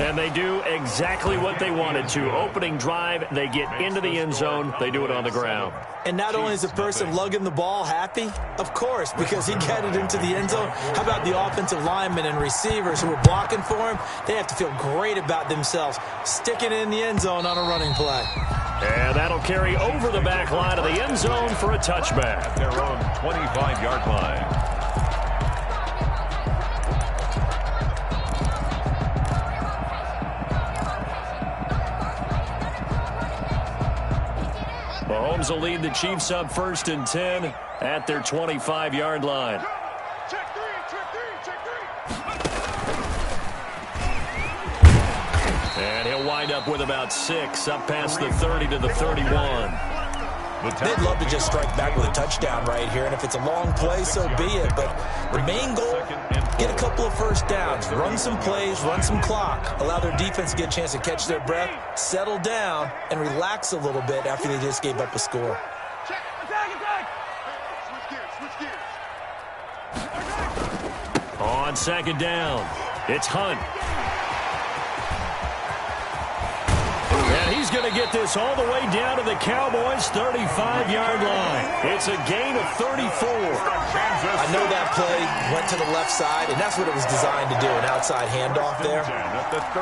And they do exactly what they wanted to. Opening drive, they get into the end zone. They do it on the ground. And not only is the person lugging the ball happy, of course, because he got it into the end zone. How about the offensive linemen and receivers who are blocking for him? They have to feel great about themselves, sticking it in the end zone on a running play. And that'll carry over the back line of the end zone for a touchback. Their own 25-yard line. Mahomes will lead the Chiefs up 1st and 10 at their 25-yard line. Check three. And he'll wind up with about 6 up past the 30 to the 31. They'd love to just strike back with a touchdown right here, and if it's a long play, so be it. But the main goal, get a couple of first downs, run some plays, run some clock, allow their defense to get a chance to catch their breath, settle down, and relax a little bit after they just gave up a score. Check. Attack. Switch gears. On 2nd down, it's Hunt. And he's going to get this all the way down to the Cowboys' 35-yard line. It's a gain of 34. I know that play went to the left side, and that's what it was designed to do, an outside handoff there.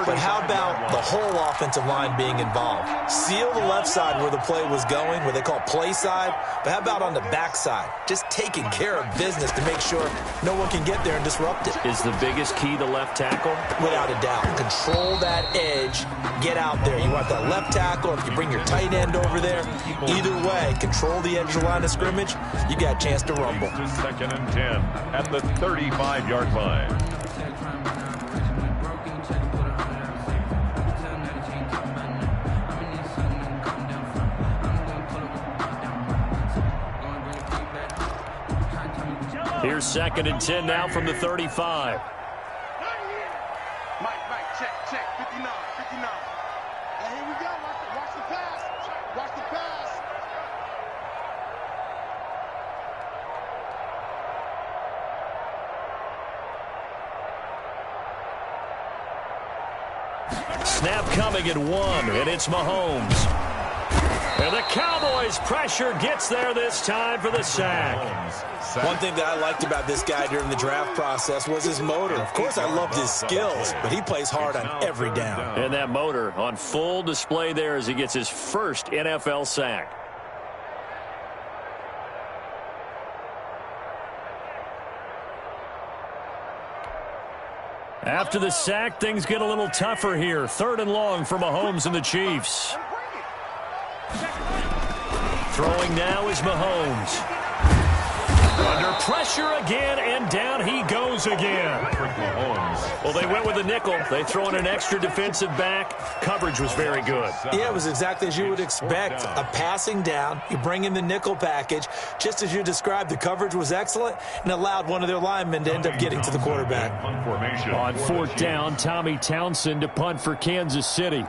But how about the whole offensive line being involved? Seal the left side where the play was going, what they call play side, but how about on the back side? Just taking care of business to make sure no one can get there and disrupt it. Is the biggest key to left tackle? Without a doubt. Control that edge. Get out there. You want that left tackle. If you bring your tight end over there, either way, control the edge of the line of scrimmage, you got a chance to rumble. 2nd and 10 at the 35-yard line. Here's 2nd and 10 now from the 35. Mike, check. 59. And here we go. Watch the pass. Snap coming at 1, and it's Mahomes. And the Cowboys' pressure gets there this time for the sack. One thing that I liked about this guy during the draft process was his motor. Of course, I loved his skills, but he plays hard on every down. And that motor on full display there as he gets his first NFL sack. After the sack, things get a little tougher here. 3rd and long for Mahomes and the Chiefs. Throwing now is Mahomes. Under pressure again, and down he goes again. Well, they went with a nickel. They throw in an extra defensive back. Coverage was very good. Yeah, it was exactly as you would expect. A passing down. You bring in the nickel package. Just as you described, the coverage was excellent and allowed one of their linemen to end up getting to the quarterback. On 4th down, Tommy Townsend to punt for Kansas City.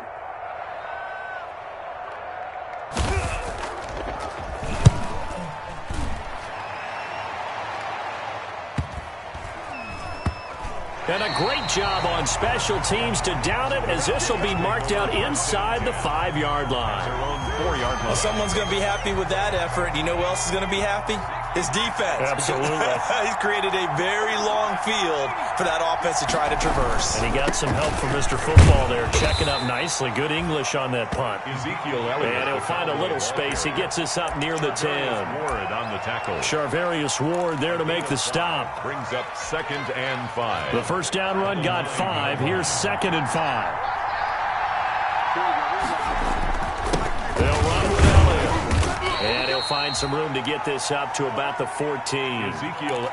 And a great job on special teams to down it, as this will be marked out inside the 5-yard line. Well, someone's going to be happy with that effort. You know who else is going to be happy? His defense. Absolutely. He's created a very long field for that offense to try to traverse. And he got some help from Mr. Football there, checking up nicely. Good English on that punt. And he'll find a little space. He gets us up near the 10. Ward on the tackle. Charvarius Ward there to make the stop. Brings up 2nd and 5. The first down run got 5. Here's 2nd and 5. They'll run with Elliott. And he'll find some room to get this up to about the 14.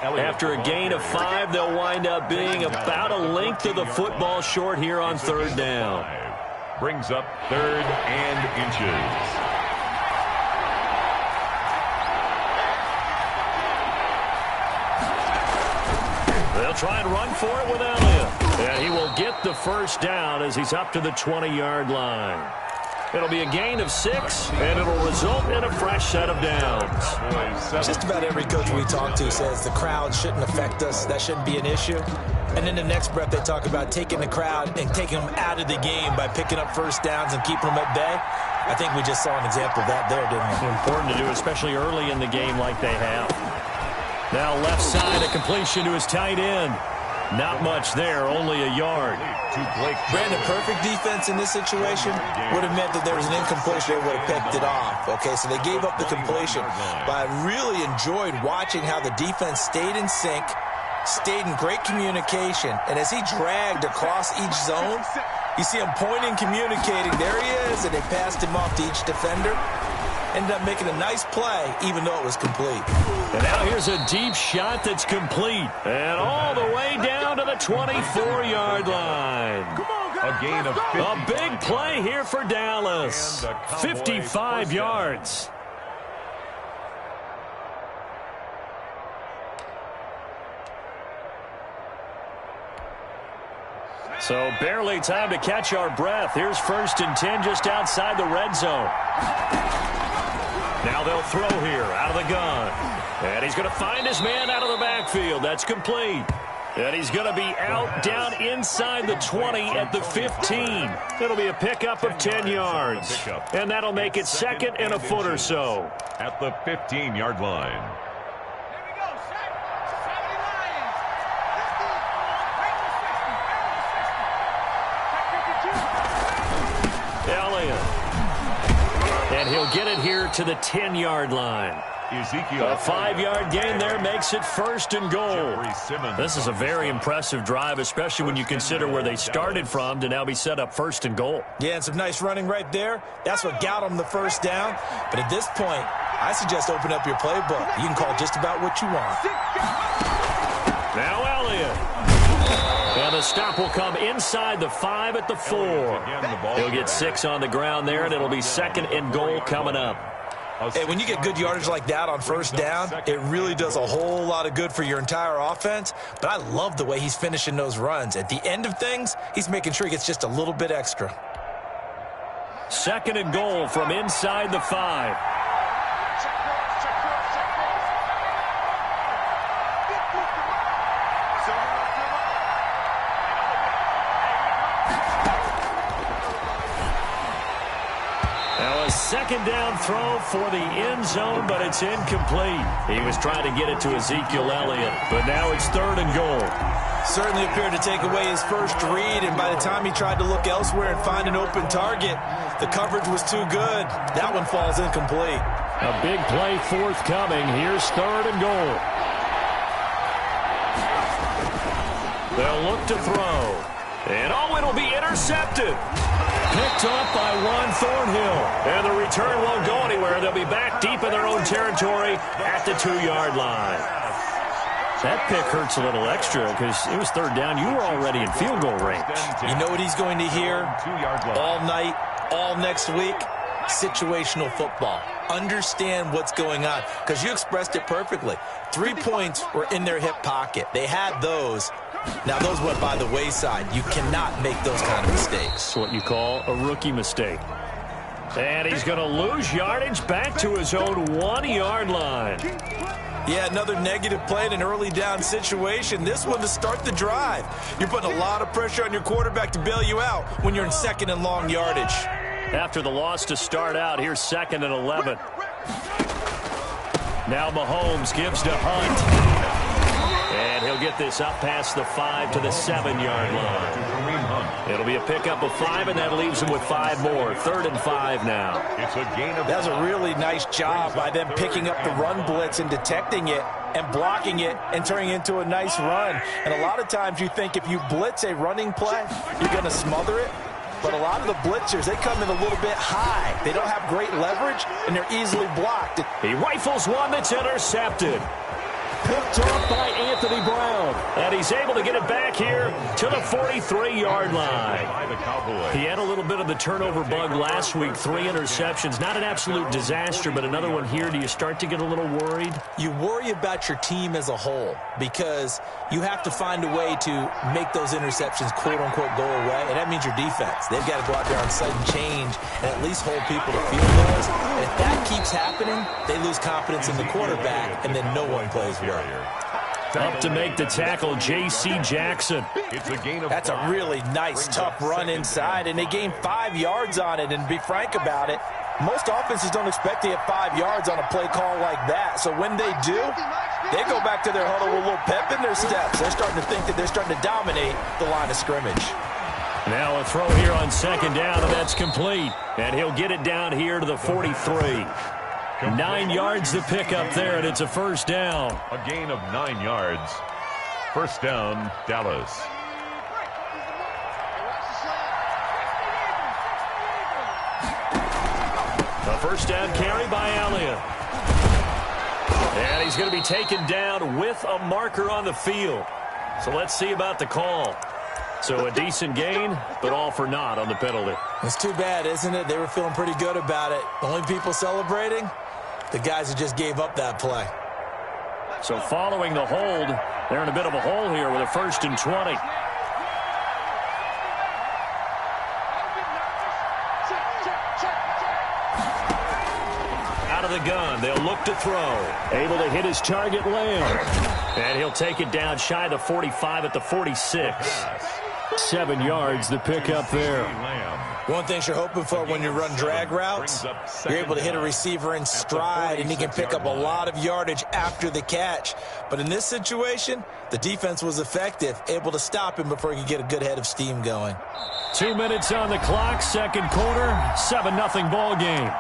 After a gain of 5, they'll wind up being about a length of the football short here on 3rd down. Brings up 3rd and inches. They'll try and run for it with Elliott. And he will get the first down as he's up to the 20-yard line. It'll be a gain of 6, and it'll result in a fresh set of downs. Just about every coach we talk to says the crowd shouldn't affect us. That shouldn't be an issue. And in the next breath, they talk about taking the crowd and taking them out of the game by picking up first downs and keeping them at bay. I think we just saw an example of that there, didn't we? Important to do, especially early in the game like they have. Now left side, a completion to his tight end. Not much there, only a yard. Brandon, perfect defense in this situation would have meant that there was an incompletion. They would have picked it off. Okay, so they gave up the completion. But I really enjoyed watching how the defense stayed in sync, stayed in great communication. And as he dragged across each zone, you see him pointing, communicating. There he is, and they passed him off to each defender. Ended up making a nice play, even though it was complete. And now here's a deep shot that's complete. And all the way down to the 24-yard line. A gain of 50. A big play here for Dallas. 55 yards. So barely time to catch our breath. Here's 1st and 10 just outside the red zone. Now they'll throw here out of the gun. And he's going to find his man out of the backfield. That's complete. And he's going to be out down inside the 20 at the 15. It'll be a pickup of 10 yards. And that'll make it 2nd and a foot or so. At the 15-yard line. And he'll get it here to the 10-yard line. A 5-yard gain there makes it 1st and goal. This is a very impressive drive, especially when you consider where they started from to now be set up 1st and goal. Yeah, and some nice running right there. That's what got them the first down. But at this point, I suggest open up your playbook. You can call just about what you want. Now Elliott. And the stop will come inside the 5 at the 4. He'll get 6 on the ground there, and it'll be 2nd and goal coming up. Hey, when you get good yardage like that on first down, it really does a whole lot of good for your entire offense. But I love the way he's finishing those runs. At the end of things, he's making sure he gets just a little bit extra. 2nd and goal from inside the 5. Second down throw for the end zone, but it's incomplete. He was trying to get it to Ezekiel Elliott, but now it's 3rd and goal. Certainly appeared to take away his first read, and by the time he tried to look elsewhere and find an open target, the coverage was too good. That one falls incomplete. A big play forthcoming. Here's 3rd and goal. They'll look to throw. And it'll be intercepted. Picked up by Juan Thornhill. And the return won't go anywhere. They'll be back deep in their own territory at the 2-yard line. That pick hurts a little extra because it was 3rd down. You were already in field goal range. You know what he's going to hear all night, all next week? Situational football. Understand what's going on, because you expressed it perfectly. 3 points were in their hip pocket. They had those. Now, those went by the wayside. You cannot make those kind of mistakes. It's what you call a rookie mistake. And he's going to lose yardage back to his own 1-yard line. Yeah, another negative play in an early down situation. This one to start the drive. You're putting a lot of pressure on your quarterback to bail you out when you're in 2nd and long yardage. After the loss to start out, here's 2nd and 11. Now Mahomes gives to Hunt. And he'll get this up past the 5 to the 7-yard line. It'll be a pickup of 5, and that leaves him with 5 more. 3rd and 5 now. It's a gain of. That's a really nice job by them picking up the run blitz and detecting it and blocking it and turning it into a nice run. And a lot of times you think if you blitz a running play, you're going to smother it. But a lot of the blitzers, they come in a little bit high. They don't have great leverage, and they're easily blocked. He rifles one that's intercepted. picked off by Anthony Brown. And he's able to get it back here to the 43-yard line. He had a little bit of the turnover bug last week, 3 interceptions. Not an absolute disaster, but another one here. Do you start to get a little worried? You worry about your team as a whole because you have to find a way to make those interceptions, quote-unquote, go away, and that means your defense. They've got to go out there on sudden change and at least hold people to field goals. And if that keeps happening, they lose confidence in the quarterback, and then no one plays well. Up to make the tackle, J.C. Jackson. That's a really nice, tough run inside, and they gained 5 yards on it. And be frank about it, most offenses don't expect to get 5 yards on a play call like that. So when they do, they go back to their huddle with a little pep in their steps. They're starting to think that they're starting to dominate the line of scrimmage. Now a throw here on second down, and that's complete. And he'll get it down here to the 43. 9 yards to pick up there, and it's a first down. A gain of 9 yards. First down, Dallas. A first down carry by Elliott. And he's going to be taken down with a marker on the field. So let's see about the call. So a decent gain, but all for naught on the penalty. It's too bad, isn't it? They were feeling pretty good about it. The only people celebrating, the guys who just gave up that play. So following the hold, they're in a bit of a hole here with a 1st and 20. Out of the gun, they'll look to throw. Able to hit his target, Lamb. And he'll take it down shy of the 45 at the 46. 7 yards to pick up there. One thing you're hoping for when you run drag routes, you're able to hit a receiver in stride, and he can pick up a lot of yardage after the catch. But in this situation, the defense was effective, able to stop him before he could get a good head of steam going. 2 minutes on the clock, second quarter, 7-0 ball game.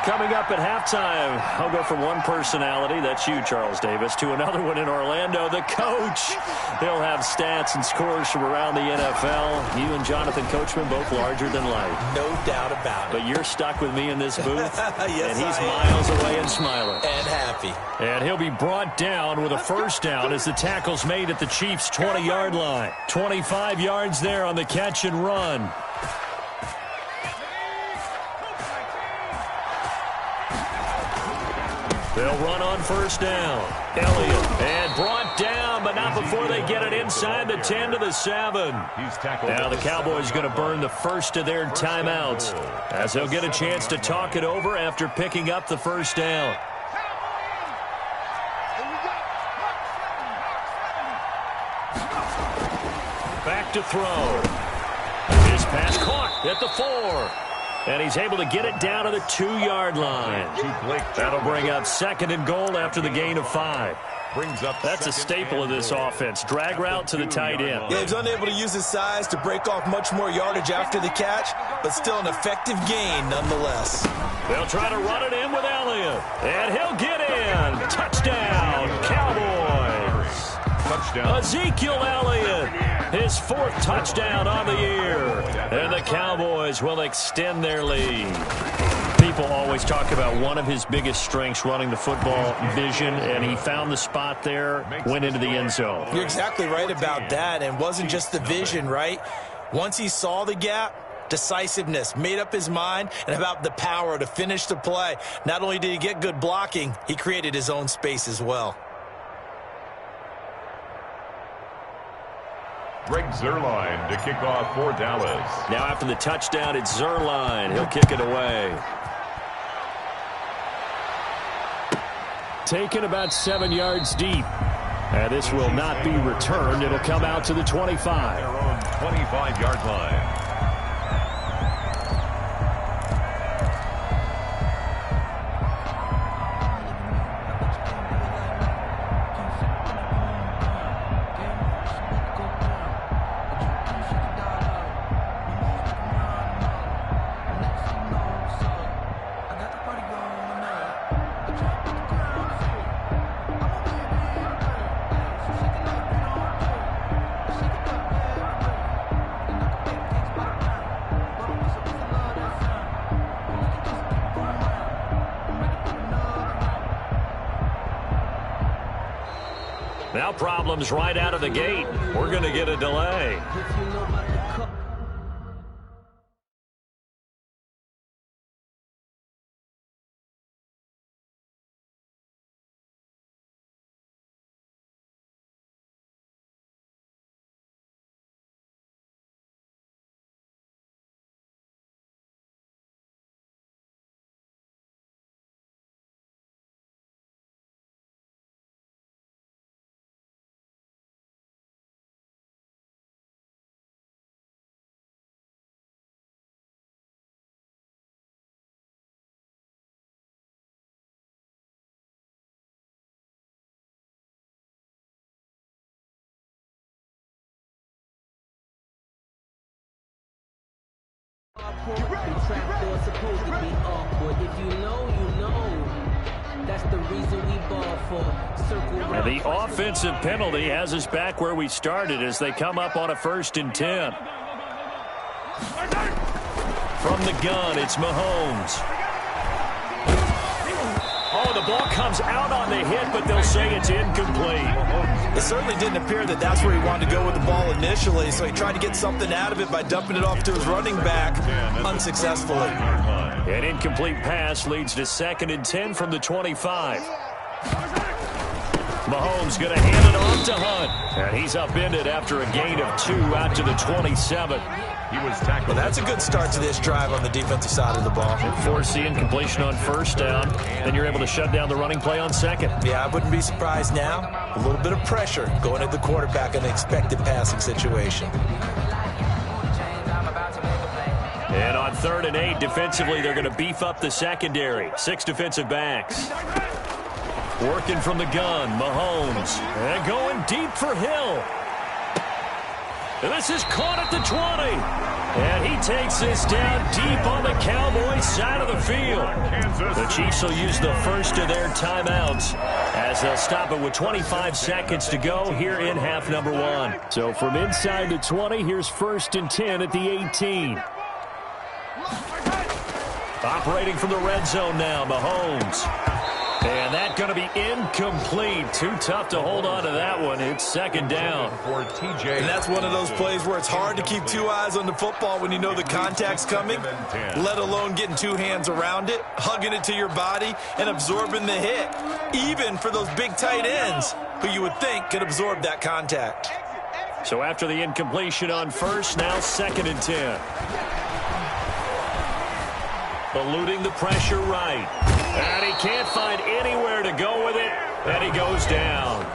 Coming up at halftime, I'll go from one personality, that's you, Charles Davis, to another one in Orlando, the coach. He'll have stats and scores from around the NFL. You and Jonathan Coachman, both larger than life. No doubt about it. But you're stuck with me in this booth, yes, and he's miles away and smiling. And happy. And he'll be brought down with a first down as the tackle's made at the Chiefs' 20-yard line. 25 yards there on the catch and run. They'll run on first down. Elliott, and brought down, but not before they get it inside the 10 to the 7. Now the Cowboys going to burn the first of their timeouts as they'll get a chance to talk it over after picking up the first down. Back to throw. His pass caught at the 4. And he's able to get it down to the 2-yard line. That'll bring up 2nd and goal after the gain of 5. That's a staple of this offense. Drag route to the tight end. Yeah, he's unable to use his size to break off much more yardage after the catch, but still an effective gain nonetheless. They'll try to run it in with Elliott. And he'll get in. Touchdown, Cowboys. Touchdown. Ezekiel Elliott, his 4th touchdown on the year. And the Cowboys will extend their lead. People always talk about one of his biggest strengths running the football, vision, and he found the spot there, went into the end zone. You're exactly right about that, and wasn't just the vision, right? Once he saw the gap, decisiveness, made up his mind, and about the power to finish the play. Not only did he get good blocking, he created his own space as well. Greg Zuerlein to kick off for Dallas. Now after the touchdown, it's Zuerlein. He'll kick it away. Taken about 7 yards deep. And this will not be returned. It'll come out to the 25. Their own 25-yard line. Now problems right out of the gate. We're going to get a delay. Supposed to be awkward. If you know, you know. That's the reason we ball for. Circle And the offensive penalty has us back where we started as they come up on a 1st and 10. From the gun, it's Mahomes. Oh, the ball comes out on the hit, but they'll say it's incomplete. It certainly didn't appear that that's where he wanted to go with the ball initially, so he tried to get something out of it by dumping it off to his running back unsuccessfully. An incomplete pass leads to 2nd and 10 from the 25. Mahomes going to hand it off to Hunt. And he's upended after a gain of 2 out to the 27. He was tackled. Well, that's a good start to this drive on the defensive side of the ball. Force the incompletion on 1st down. Then you're able to shut down the running play on 2nd. Yeah, I wouldn't be surprised now. A little bit of pressure going at the quarterback in an expected passing situation. And on 3rd and 8, defensively, they're going to beef up the secondary. 6 defensive backs. Working from the gun, Mahomes. And going deep for Hill. And this is caught at the 20. And he takes this down deep on the Cowboys' side of the field. The Chiefs will use the first of their timeouts as they'll stop it with 25 seconds to go here in half number 1. So from inside the 20, here's 1st and 10 at the 18. Operating from the red zone now, Mahomes. And that's going to be incomplete. Too tough to hold on to that one. It's 2nd down. For TJ. And that's one of those plays where it's hard to keep 2 eyes on the football when you know the contact's coming, let alone getting 2 hands around it, hugging it to your body, and absorbing the hit, even for those big tight ends who you would think could absorb that contact. So after the incompletion on 1st, now 2nd and 10. Eluding the pressure right. And he can't find anywhere to go with it. And he goes down.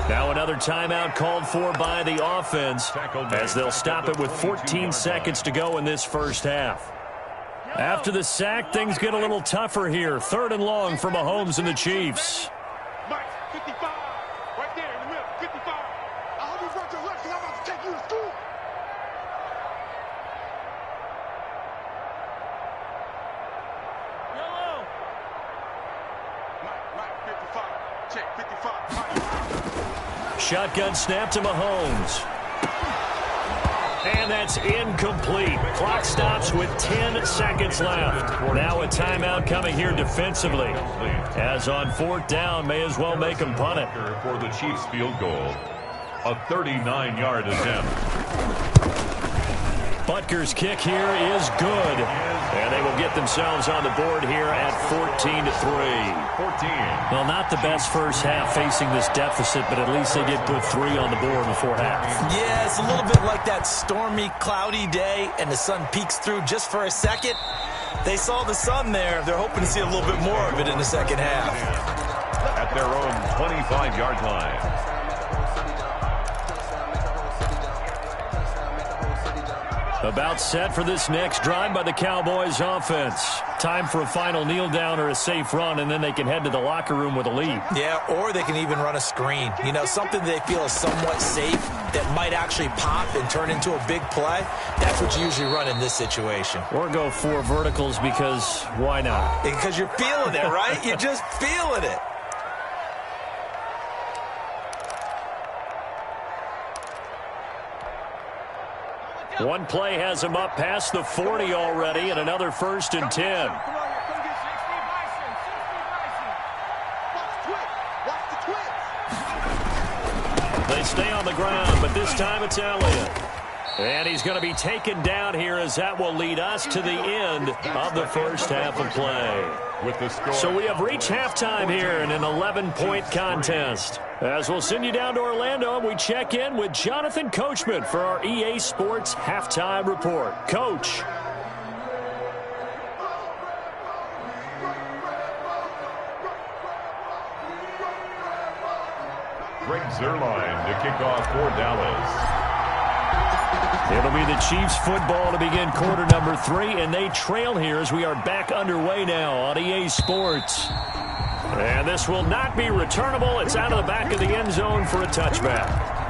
Now another timeout called for by the offense as they'll stop it with 14 seconds to go in this 1st half. After the sack, things get a little tougher here. 3rd and long for Mahomes and the Chiefs. Mike, 55. Right there in the middle, 55. I hope you brought your lunch because I'm about to take you to school. Check 55. Shotgun snap to Mahomes. And that's incomplete. Clock stops with 10 seconds left. Now a timeout coming here defensively. As on 4th down, may as well make them punt it. For the Chiefs field goal. A 39-yard attempt. Butker's kick here is good. And they will get themselves on the board here at 14-3. 14. Well, not the best first half facing this deficit, but at least they did put 3 on the board before half. Yeah, it's a little bit like that stormy, cloudy day, and the sun peeks through just for a second. They saw the sun there. They're hoping to see a little bit more of it in the 2nd half. At their own 25-yard line. About set for this next drive by the Cowboys offense. Time for a final kneel down or a safe run, and then they can head to the locker room with a lead. Yeah, or they can even run a screen. You know, something they feel is somewhat safe that might actually pop and turn into a big play. That's what you usually run in this situation. Or go 4 verticals because why not? Because you're feeling it, right? You're just feeling it. One play has him up past the 40 already, and another 1st and 10. stay on the ground, but this time it's Elliott. And he's going to be taken down here as that will lead us to the end of the first half of play. With the score. So we have reached halftime here in an 11-point contest. As we'll send you down to Orlando, we check in with Jonathan Coachman for our EA Sports Halftime Report. Coach. Greg Zuerlein to kick off for Dallas. It'll be the Chiefs football to begin quarter number 3, and they trail here as we are back underway now on EA Sports. And this will not be returnable. It's out of the back of the end zone for a touchback.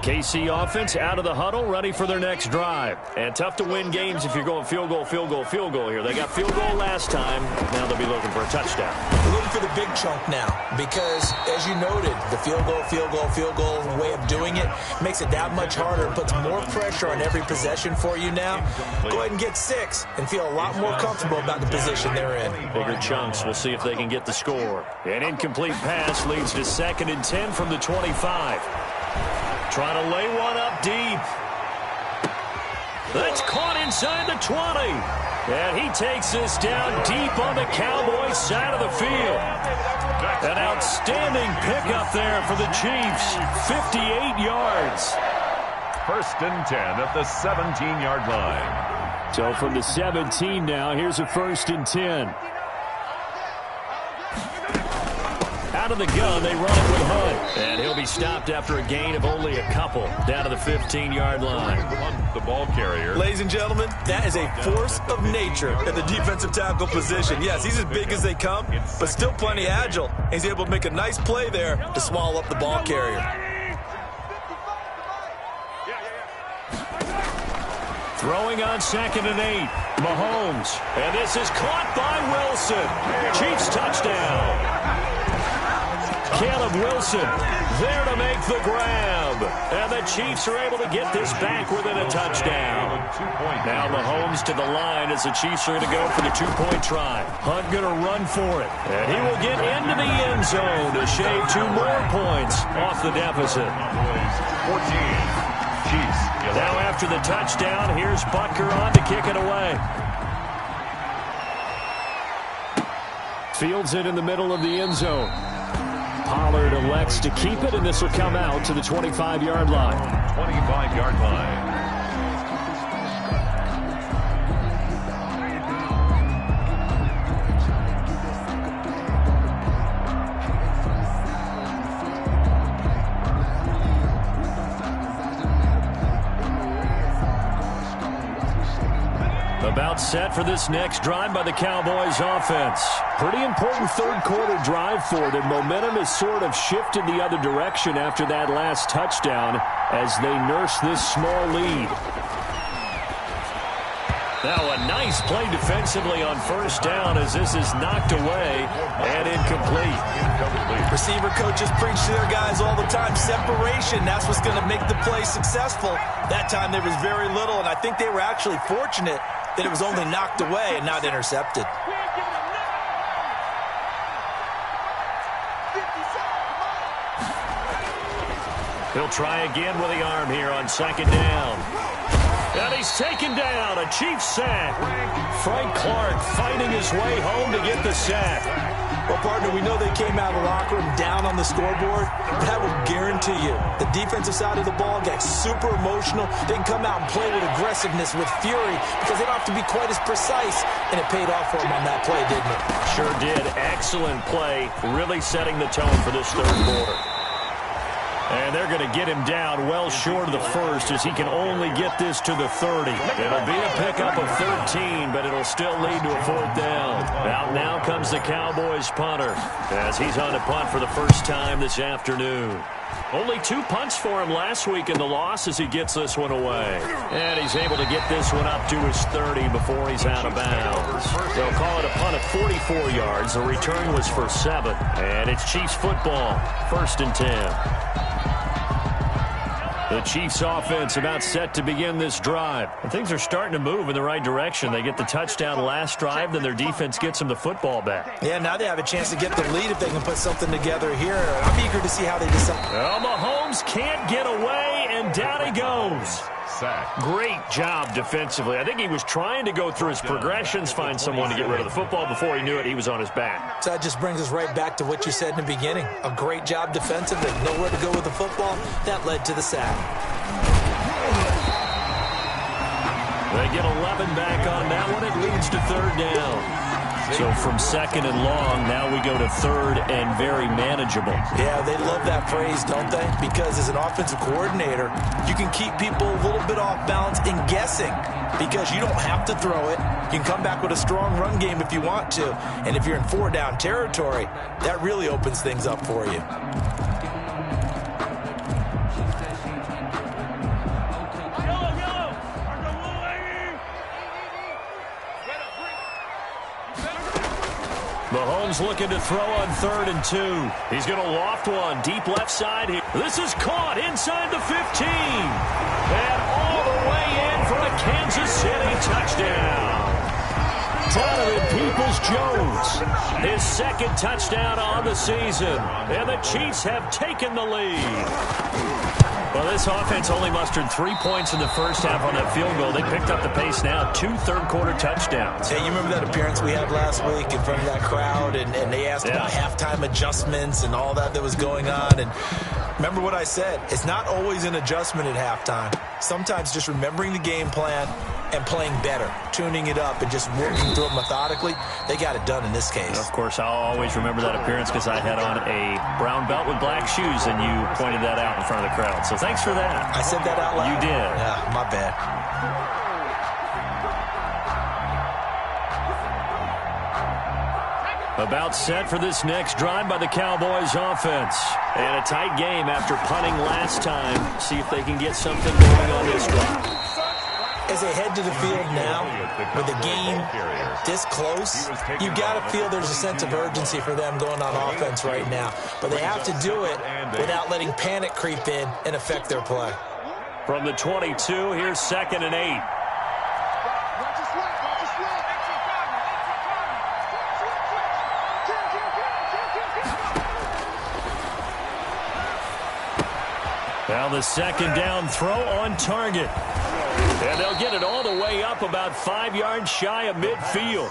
KC offense out of the huddle, ready for their next drive. And tough to win games if you're going field goal here. They got field goal last time. Now they'll be looking for a touchdown. They're looking for the big chunk now because, as you noted, the field goal way of doing it makes it that much harder and puts more pressure on every possession for you now. Go ahead and get 6 and feel a lot more comfortable about the position they're in. Bigger chunks. We'll see if they can get the score. An incomplete pass leads to 2nd and 10 from the 25. Trying to lay one up deep. That's caught inside the 20. And he takes this down deep on the Cowboys side of the field. An outstanding pickup there for the Chiefs. 58 yards. 1st and 10 at the 17-yard line. So from the 17 now, here's a 1st and 10. Out of the gun, they run it with Hunt. And he'll be stopped after a gain of only a couple down to the 15-yard line. Hunt, the ball carrier. Ladies and gentlemen, that is a force of nature at the defensive tackle position. Yes, he's as big as they come, but still plenty agile. He's able to make a nice play there to swallow up the ball carrier. Throwing on 2nd and 8. Mahomes. And this is caught by Wilson. Chiefs touchdown. Caleb Wilson there to make the grab. And the Chiefs are able to get this back within a touchdown. Now Mahomes to the line as the Chiefs are going to go for the 2-point try. Hunt going to run for it. And he will get into the end zone to shave 2 more points off the deficit. 14. Chiefs. Now after the touchdown, here's Butker on to kick it away. Fields it in the middle of the end zone. Pollard elects to keep it, and this will come out to the 25-yard line. 25-yard line. About set for this next drive by the Cowboys offense. Pretty important third quarter drive for them. Momentum has sort of shifted the other direction after that last touchdown as they nurse this small lead. Now a nice play defensively on 1st down as this is knocked away and incomplete. Receiver coaches preach to their guys all the time. Separation, that's what's going to make the play successful. That time there was very little, and I think they were actually fortunate that it was only knocked away and not intercepted. He'll try again with the arm here on 2nd down. And he's taken down. A Chiefs sack. Frank Clark fighting his way home to get the sack. Well, partner, we know they came out of the locker room down on the scoreboard. That will guarantee you the defensive side of the ball got super emotional. They can come out and play with aggressiveness, with fury, because they don't have to be quite as precise. And it paid off for them on that play, didn't it? Sure did. Excellent play. Really setting the tone for this third quarter. And they're going to get him down well short of the 1st as he can only get this to the 30. It'll be a pickup of 13, but it'll still lead to a 4th down. Out now comes the Cowboys punter as he's on to punt for the first time this afternoon. Only 2 punts for him last week in the loss as he gets this one away. And he's able to get this one up to his 30 before he's out of bounds. They'll call it a punt of 44 yards. The return was for 7. And it's Chiefs football. 1st and 10. The Chiefs offense about set to begin this drive. And things are starting to move in the right direction. They get the touchdown last drive, then their defense gets them the football back. Yeah, now they have a chance to get the lead if they can put something together here. I'm eager to see how they decide. Well, Mahomes can't get away, and down he goes. Sack. Great job defensively. I think he was trying to go through his progressions, find someone to get rid of the football. Before he knew it, he was on his back. So that just brings us right back to what you said in the beginning. A great job defensively. Nowhere to go with the football. That led to the sack. They get 11 back on that one. It leads to third down. So from second and long, now we go to third and very manageable. Yeah, they love that phrase, don't they? Because as an offensive coordinator, you can keep people a little bit off balance and guessing because you don't have to throw it. You can come back with a strong run game if you want to. And if you're in four-down territory, that really opens things up for you. Mahomes looking to throw on 3rd and 2. He's going to loft one deep left side here. This is caught inside the 15. And all the way in for a Kansas City touchdown. Donovan Peoples-Jones, his second touchdown on the season. And the Chiefs have taken the lead. Well, this offense only mustered 3 points in the first half on that field goal. They picked up the pace now, 2 third-quarter touchdowns. Hey, you remember that appearance we had last week in front of that crowd, and they asked about halftime adjustments and all that was going on, and remember what I said. It's not always an adjustment at halftime. Sometimes just remembering the game plan and playing better, tuning it up and just working through it methodically. They got it done in this case. Of course, I'll always remember that appearance because I had on a brown belt with black shoes, and you pointed that out in front of the crowd. So thanks for that. I said that out loud. You did. Yeah, my bad. About set for this next drive by the Cowboys offense. And a tight game after punting last time. See if they can get something going on this drive. As they head to the field now, with the game this close, you got to feel there's a sense of urgency for them going on offense right now. But they have to do it without letting panic creep in and affect their play. From the 22, here's 2nd and 8. Now the second down throw on target. And they'll get it all the way up about 5 yards shy of midfield.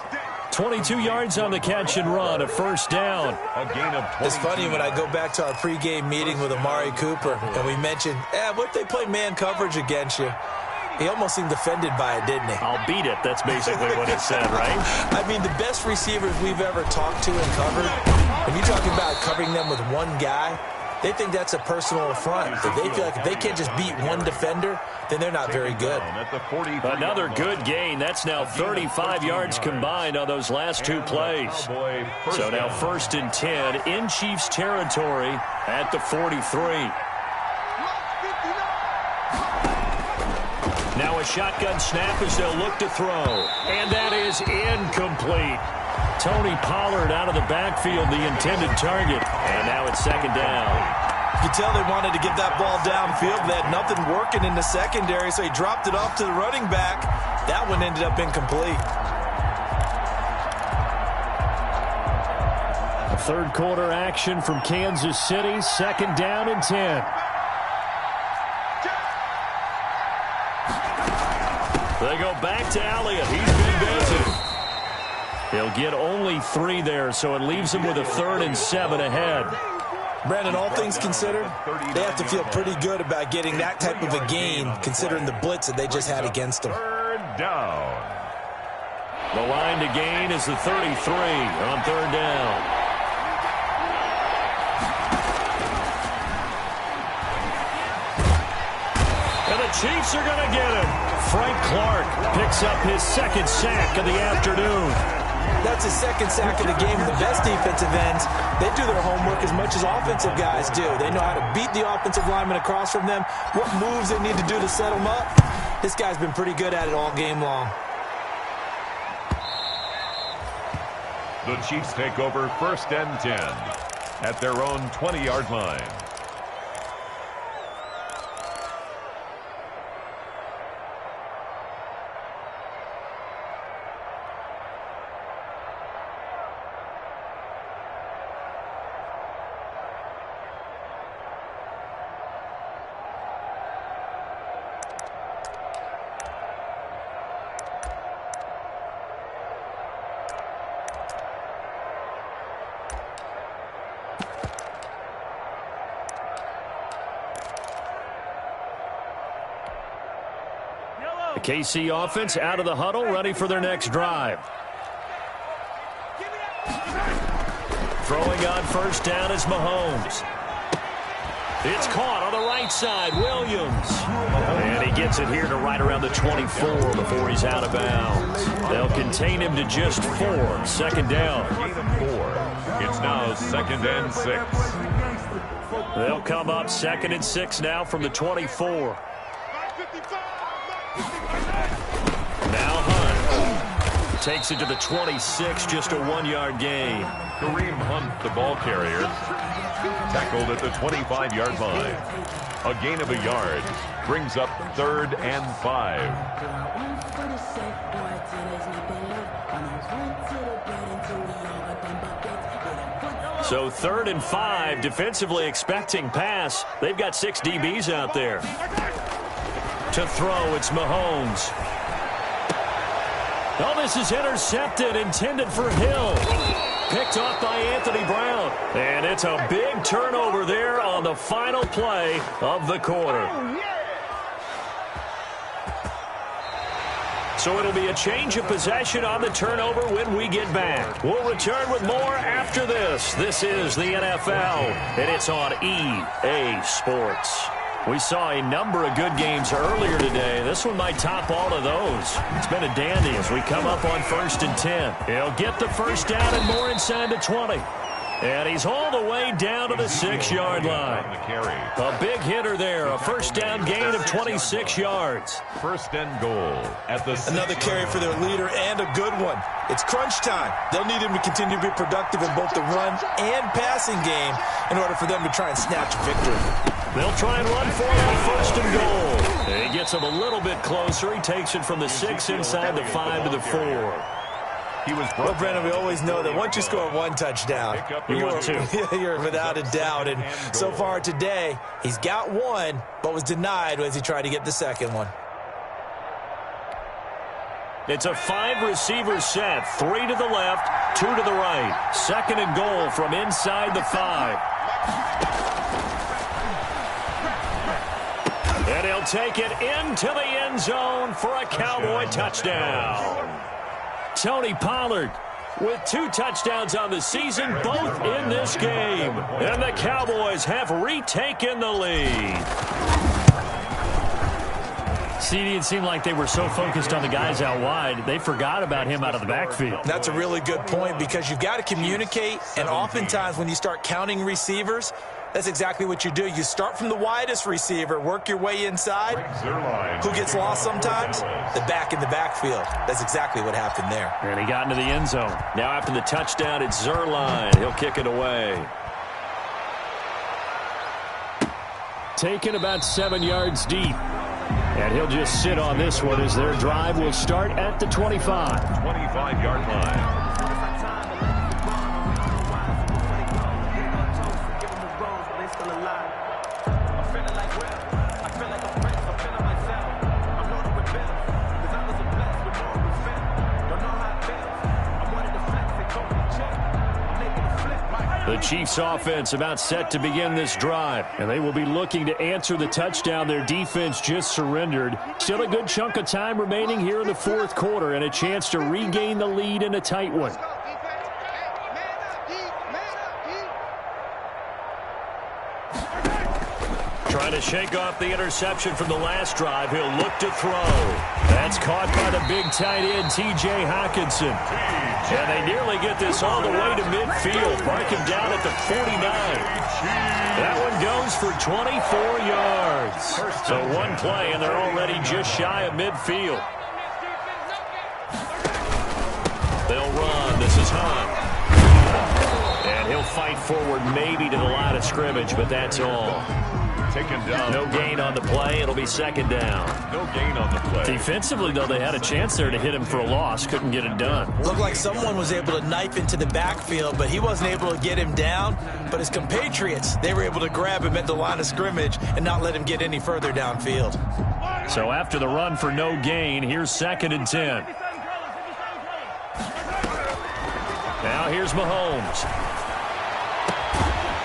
22 yards on the catch and run, a first down. A gain of 22. It's funny when I go back to our pregame meeting with Amari Cooper, and we mentioned, what if they play man coverage against you? He almost seemed offended by it, didn't he? I'll beat it. That's basically what it said, right? I mean, the best receivers we've ever talked to and covered, when you talk about covering them with one guy, they think that's a personal affront. If they feel like if they can't just beat one defender, then they're not very good. Another good gain. That's now 35 yards combined on those last 2 plays. So now 1st and 10 in Chiefs territory at the 43. Now a shotgun snap as they'll look to throw. And that is incomplete. Tony Pollard out of the backfield, the intended target. And now it's 2nd down. You can tell they wanted to get that ball downfield. They had nothing working in the secondary, so he dropped it off to the running back. That one ended up incomplete. A third-quarter action from Kansas City, 2nd down and 10. They go back to Elliott. He's been busy. He'll get only 3 there, so it leaves him with a 3rd and 7 ahead. Brandon, all things considered, they have to feel pretty good about getting that type of a gain, considering the blitz that they just had against them. 3rd down. The line to gain is the 33 on 3rd down. And the Chiefs are going to get him. Frank Clark picks up his 2nd sack of the afternoon. That's his 2nd sack of the game. The best defensive ends, they do their homework as much as offensive guys do. They know how to beat the offensive lineman across from them, what moves they need to do to set them up. This guy's been pretty good at it all game long. The Chiefs take over 1st and 10 at their own 20-yard line. The KC offense out of the huddle, ready for their next drive. Throwing on first down is Mahomes. It's caught on the right side, Williams. And he gets it here to right around the 24 before he's out of bounds. They'll contain him to just 4. Second down. Gain of 4. It's now 2nd and 6. They'll come up 2nd and 6 now from the 24. Now Hunt takes it to the 26, just a 1-yard gain. Kareem Hunt, the ball carrier, tackled at the 25-yard line. A gain of a yard brings up 3rd and 5. So 3rd and 5, defensively expecting pass. They've got 6 DBs out there. To throw, it's Mahomes. Oh, this is intercepted, intended for Hill. Picked off by Anthony Brown. And it's a big turnover there on the final play of the quarter. So it'll be a change of possession on the turnover when we get back. We'll return with more after this. This is the NFL, and it's on EA Sports. We saw a number of good games earlier today. This one might top all of those. It's been a dandy as we come up on 1st and 10. He'll get the first down and more inside the 20. And he's all the way down to the 6-yard line. A big hitter there. A first down gain of 26 yards. 1st and goal at the 6. Another carry for their leader and a good one. It's crunch time. They'll need him to continue to be productive in both the run and passing game in order for them to try and snatch a victory. They'll try and run for it on 1st and goal. And he gets him a little bit closer. He takes it from the 6 inside the 5 to the 4. Well, Brandon, we always know that once you score 1 touchdown, you're without a doubt. And so far today, he's got 1, but was denied as he tried to get the second one. It's a 5-receiver set. 3 to the left, 2 to the right. 2nd and goal from inside the 5. And he'll take it into the end zone for a Cowboy touchdown. Tony Pollard with 2 touchdowns on the season, both in this game. And the Cowboys have retaken the lead. CD, it seemed like they were so focused on the guys out wide, they forgot about him out of the backfield. That's a really good point because you've got to communicate, and oftentimes when you start counting receivers, that's exactly what you do. You start from the widest receiver, work your way inside. Who gets lost sometimes? The back in the backfield. That's exactly what happened there. And he got into the end zone. Now after the touchdown, it's Zerline. He'll kick it away. Taken about 7 yards deep. And he'll just sit on this one as their drive will start at the 25. 25-yard line. The Chiefs offense about set to begin this drive, and they will be looking to answer the touchdown their defense just surrendered. Still a good chunk of time remaining here in the 4th quarter and a chance to regain the lead in a tight one. Trying to shake off the interception from the last drive. He'll look to throw. That's caught by the big tight end, T.J. Hockenson. And they nearly get this all the way to midfield. Mark him down at the 49. That one goes for 24 yards. So 1 play, and they're already just shy of midfield. They'll run. This is Hunt. And he'll fight forward maybe to the line of scrimmage, but that's all. Taken down. No gain on the play. It'll be 2nd down. No gain on the play. Defensively, though, they had a chance there to hit him for a loss. Couldn't get it done. Looked like someone was able to knife into the backfield, but he wasn't able to get him down. But his compatriots, they were able to grab him at the line of scrimmage and not let him get any further downfield. So after the run for no gain, here's 2nd and 10. Now here's Mahomes.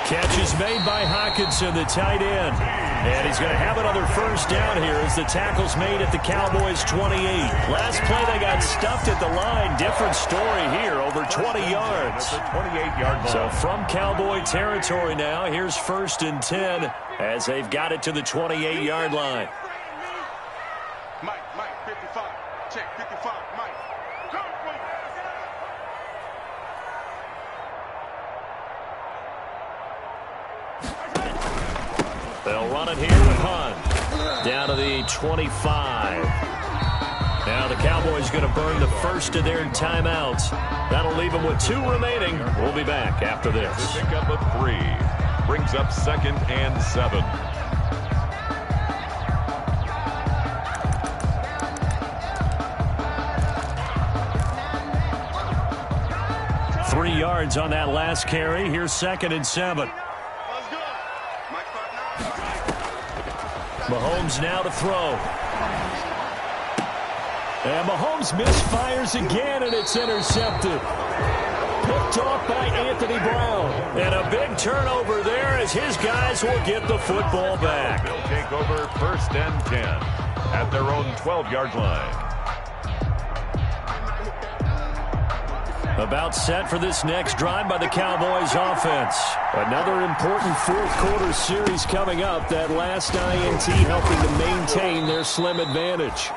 Catch is made by Hockenson, the tight end. And he's going to have another first down here as the tackle's made at the Cowboys' 28. Last play they got stuffed at the line. Different story here, over 20 yards. 28-yard line. So from Cowboy territory now, here's 1st and 10 as they've got it to the 28-yard line. Mike, 55. Check, 55, Mike. They'll run it here with Hunt. Down to the 25. Now the Cowboys going to burn the first of their timeouts. That'll leave them with 2 remaining. We'll be back after this. Pick up a 3. Brings up 2nd and 7. Three yards on that last carry. Here's 2nd and 7. Mahomes now to throw. And Mahomes misfires again, and it's intercepted. Picked off by Anthony Brown. And a big turnover there as his guys will get the football back. They'll take over 1st and 10 at their own 12-yard line. About set for this next drive by the Cowboys offense. Another important fourth-quarter series coming up. That last INT helping to maintain their slim advantage.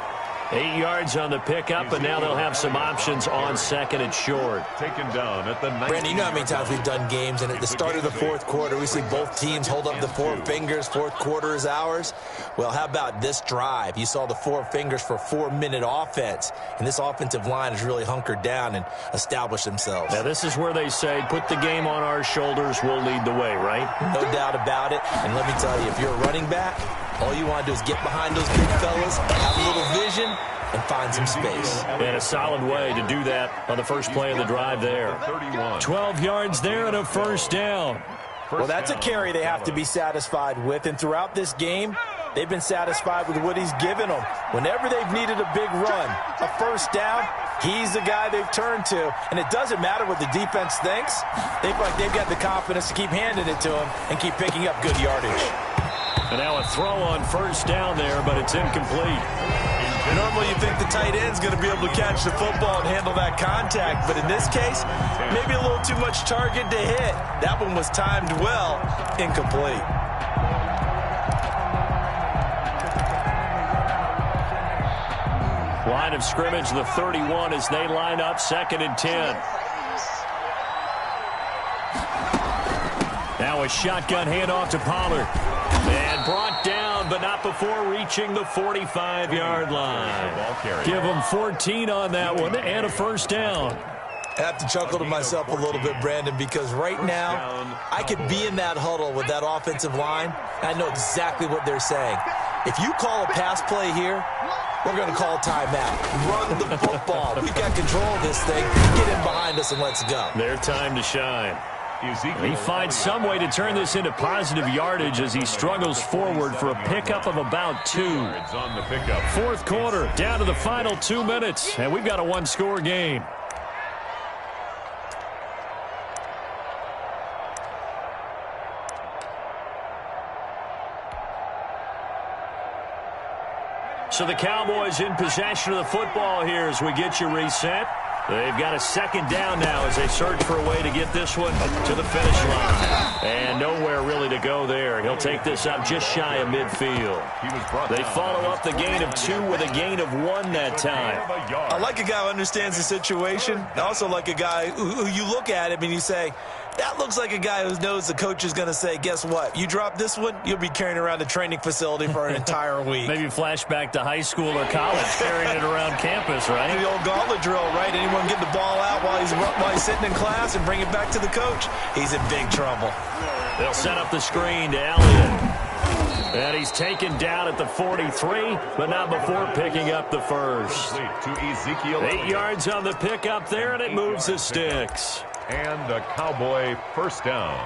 8 yards on the pickup, and now they'll have some options on 2nd and short. Taken down at the 19. Brandon, you know how many times we've done games, and at the start of the fourth quarter, we see both teams hold up the 4 fingers. Fourth quarter is ours. Well, how about this drive? You saw the 4 fingers for 4-minute offense, and this offensive line has really hunkered down and established themselves. Now, this is where they say, put the game on our shoulders, we'll lead the way, right? No doubt about it. And let me tell you, if you're a running back, all you want to do is get behind those big fellas, have a little vision, and find some space. And a solid way to do that on the first play of the drive there. 12 yards there and a first down. Well, that's a carry they have to be satisfied with. And throughout this game, they've been satisfied with what he's given them. Whenever they've needed a big run, a first down, he's the guy they've turned to. And it doesn't matter what the defense thinks. They feel like they've got the confidence to keep handing it to him and keep picking up good yardage. And now a throw on first down there, but it's incomplete. Normally you think the tight end's going to be able to catch the football and handle that contact, but in this case, maybe a little too much target to hit. That one was timed well, incomplete. Line of scrimmage, the 31, as they line up 2nd and 10. Now a shotgun handoff to Pollard. And brought down, but not before reaching the 45-yard line. Give them 14 on that one and a first down. I have to chuckle to myself a little bit, Brandon, because right now I could be in that huddle with that offensive line, and I know exactly what they're saying. If you call a pass play here, we're going to call timeout. Run the football. We've got control of this thing. Get in behind us and let's go. Their time to shine. He finds some way to turn this into positive yardage as he struggles forward for a pickup of about 2. Fourth quarter, down to the final 2 minutes, and we've got a one-score game. So the Cowboys in possession of the football here as we get you reset. They've got a second down now as they search for a way to get this one to the finish line. And nowhere really to go there. He'll take this up just shy of midfield. They follow up the gain of 2 with a gain of 1 that time. I like a guy who understands the situation. I also like a guy who you look at him and you say, that looks like a guy who knows the coach is going to say, guess what? You drop this one, you'll be carrying around the training facility for an entire week. Maybe flashback to high school or college, carrying it around campus, right? The old gauntlet drill, right? Anyone get the ball out while he's sitting in class and bring it back to the coach? He's in big trouble. They'll set up the screen to Elliott. And he's taken down at the 43, but not before picking up the first. 8 yards on the pickup there, and it moves the sticks. And a Cowboy first down.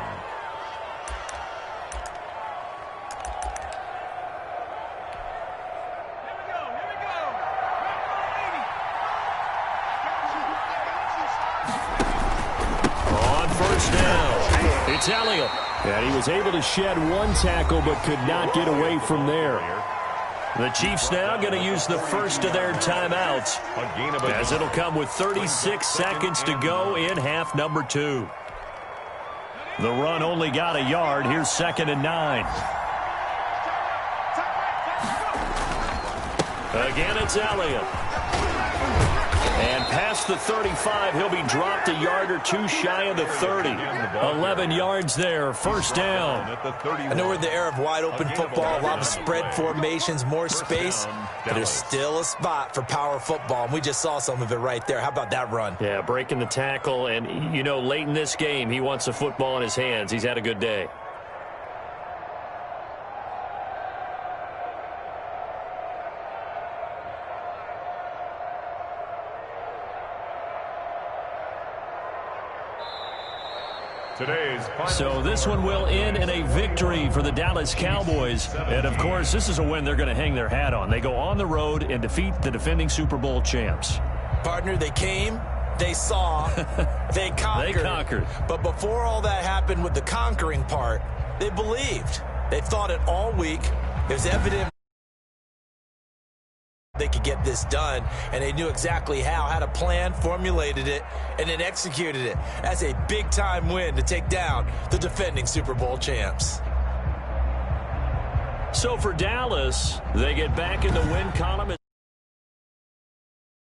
On first down, it's Elliott. And he was able to shed one tackle but could not get away from there. The Chiefs now going to use the first of their timeouts, as it'll come with 36 seconds to go in half number 2. The run only got a yard. Here's 2nd and 9. Again, it's Elliott. And past the 35, he'll be dropped a yard or two shy of the 30. 11 yards there, first down. I know we're in the era of wide-open football, a lot of spread formations, more space, but there's still a spot for power football, and we just saw some of it right there. How about that run? Yeah, breaking the tackle, and, you know, late in this game, he wants the football in his hands. He's had a good day. So this one will end in a victory for the Dallas Cowboys. And, of course, this is a win they're going to hang their hat on. They go on the road and defeat the defending Super Bowl champs. Partner, they came, they saw, they conquered. They conquered. But before all that happened with the conquering part, they believed. They thought it all week. It was evident they could get this done, and they knew exactly how, had a plan, formulated it, and then executed it. That's a big-time win to take down the defending Super Bowl champs. So for Dallas, they get back in the win column.